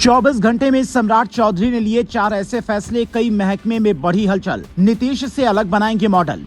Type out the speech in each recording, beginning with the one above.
24 घंटे में सम्राट चौधरी ने लिए 4 ऐसे फैसले, कई महकमे में बढ़ी हलचल। नीतीश से अलग बनाएंगे मॉडल।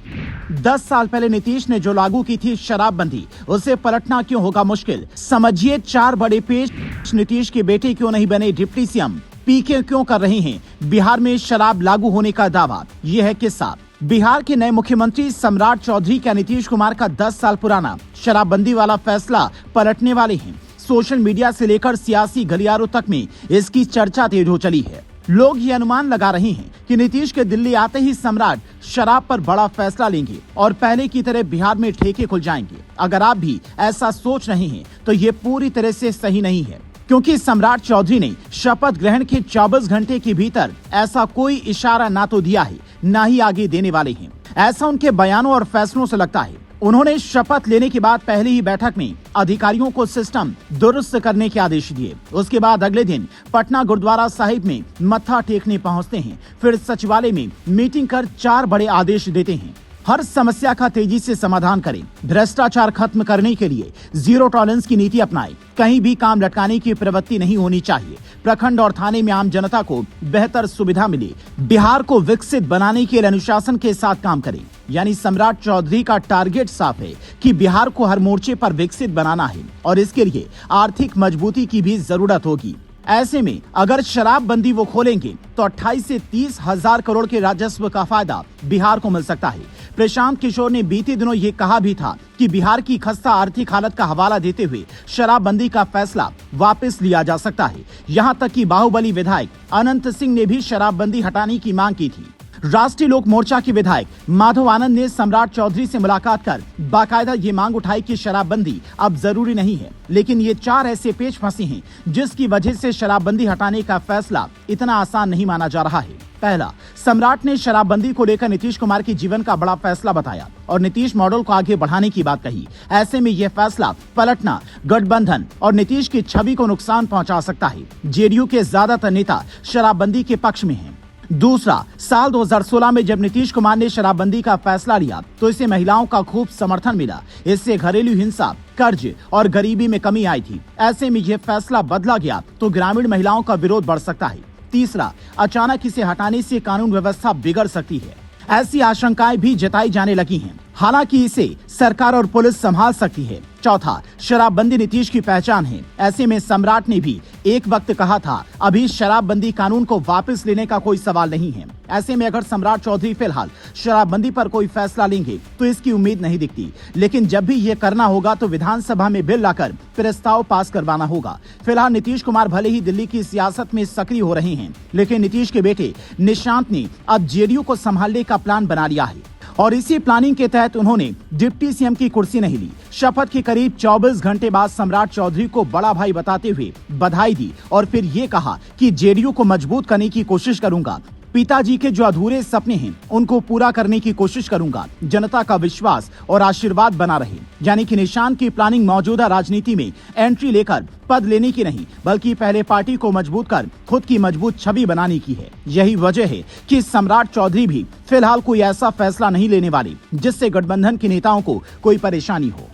10 साल पहले नीतीश ने जो लागू की थी शराबबंदी, उसे पलटना क्यों होगा मुश्किल। समझिए 4 बड़े पेश। नीतीश के बेटे क्यों नहीं बने डिप्टी सीएम, पीके क्यों कर रहे हैं बिहार में शराब लागू होने का दावा। ये है किस्सा। बिहार के नए मुख्यमंत्री सम्राट चौधरी का नीतीश कुमार का 10 साल पुराना शराबबंदी वाला फैसला पलटने वाले हैं। सोशल मीडिया से लेकर सियासी गलियारों तक में इसकी चर्चा तेज हो चली है। लोग ये अनुमान लगा रहे हैं कि नीतीश के दिल्ली आते ही सम्राट शराब पर बड़ा फैसला लेंगे और पहले की तरह बिहार में ठेके खुल जाएंगे। अगर आप भी ऐसा सोच रहे हैं तो ये पूरी तरह से सही नहीं है, क्योंकि सम्राट चौधरी ने शपथ ग्रहण के 24 घंटे के भीतर ऐसा कोई इशारा ना तो दिया है, ना ही आगे देने वाले हैं। ऐसा उनके बयानों और फैसलों से लगता है। उन्होंने शपथ लेने के बाद पहली ही बैठक में अधिकारियों को सिस्टम दुरुस्त करने के आदेश दिए। उसके बाद अगले दिन पटना गुरुद्वारा साहिब में मत्था टेकने पहुंचते हैं। फिर सचिवालय में मीटिंग कर 4 बड़े आदेश देते हैं। हर समस्या का तेजी से समाधान करें, भ्रष्टाचार खत्म करने के लिए जीरो टॉलरेंस की नीति अपनाएं, कहीं भी काम लटकाने की प्रवृत्ति नहीं होनी चाहिए, प्रखंड और थाने में आम जनता को बेहतर सुविधा मिले, बिहार को विकसित बनाने के लिए अनुशासन के साथ काम करें। यानी सम्राट चौधरी का टारगेट साफ है कि बिहार को हर मोर्चे पर विकसित बनाना है और इसके लिए आर्थिक मजबूती की भी जरूरत होगी। ऐसे में अगर शराबबंदी वो खोलेंगे तो 28 से 30 हजार करोड़ के राजस्व का फायदा बिहार को मिल सकता है। प्रशांत किशोर ने बीते दिनों ये कहा भी था कि बिहार की खस्ता आर्थिक हालत का हवाला देते हुए शराबबंदी का फैसला वापस लिया जा सकता है। यहाँ तक कि बाहुबली विधायक अनंत सिंह ने भी शराबबंदी हटाने की मांग की थी। राष्ट्रीय लोक मोर्चा के विधायक माधव आनंद ने सम्राट चौधरी से मुलाकात कर बाकायदा ये मांग उठाई कि शराबबंदी अब जरूरी नहीं है, लेकिन ये 4 ऐसे पेच फंसे हैं जिसकी वजह से शराबबंदी हटाने का फैसला इतना आसान नहीं माना जा रहा है। पहला, सम्राट ने शराबबंदी को लेकर नीतीश कुमार के जीवन का बड़ा फैसला बताया और नीतीश मॉडल को आगे बढ़ाने की बात कही। ऐसे में यह फैसला पलटना गठबंधन और नीतीश की छवि को नुकसान पहुंचा सकता है। जेडीयू के ज्यादातर नेता शराबबंदी के पक्ष में हैं। दूसरा, साल 2016 में जब नीतीश कुमार ने शराबबंदी का फैसला लिया तो इसे महिलाओं का खूब समर्थन मिला। इससे घरेलू हिंसा, कर्ज और गरीबी में कमी आई थी। ऐसे में यह फैसला बदला गया तो ग्रामीण महिलाओं का विरोध बढ़ सकता है। तीसरा, अचानक इसे हटाने से कानून व्यवस्था बिगड़ सकती है। ऐसी आशंकाएं भी जताई जाने लगी हैं। हालांकि इसे सरकार और पुलिस संभाल सकती है। चौथा, शराबबंदी नीतीश की पहचान है। ऐसे में सम्राट ने भी एक वक्त कहा था अभी शराबबंदी कानून को वापस लेने का कोई सवाल नहीं है। ऐसे में अगर सम्राट चौधरी फिलहाल शराबबंदी पर कोई फैसला लेंगे तो इसकी उम्मीद नहीं दिखती, लेकिन जब भी ये करना होगा तो विधानसभा में बिल लाकर प्रस्ताव पास करवाना होगा। फिलहाल नीतीश कुमार भले ही दिल्ली की सियासत में सक्रिय हो रहे हैं, लेकिन नीतीश के बेटे निशांत ने अब जेडीयू को संभालने का प्लान बना लिया है और इसी प्लानिंग के तहत उन्होंने डिप्टी सीएम की कुर्सी नहीं ली। शपथ के करीब 24 घंटे बाद सम्राट चौधरी को बड़ा भाई बताते हुए बधाई दी और फिर ये कहा कि जेडीयू को मजबूत करने की कोशिश करूंगा। पिताजी के जो अधूरे सपने हैं उनको पूरा करने की कोशिश करूंगा। जनता का विश्वास और आशीर्वाद बना रहे। यानी कि निशांत की प्लानिंग मौजूदा राजनीति में एंट्री लेकर पद लेने की नहीं, बल्कि पहले पार्टी को मजबूत कर खुद की मजबूत छवि बनाने की है। यही वजह है कि सम्राट चौधरी भी फिलहाल कोई ऐसा फैसला नहीं लेने वाले जिससे गठबंधन के नेताओं को कोई परेशानी हो।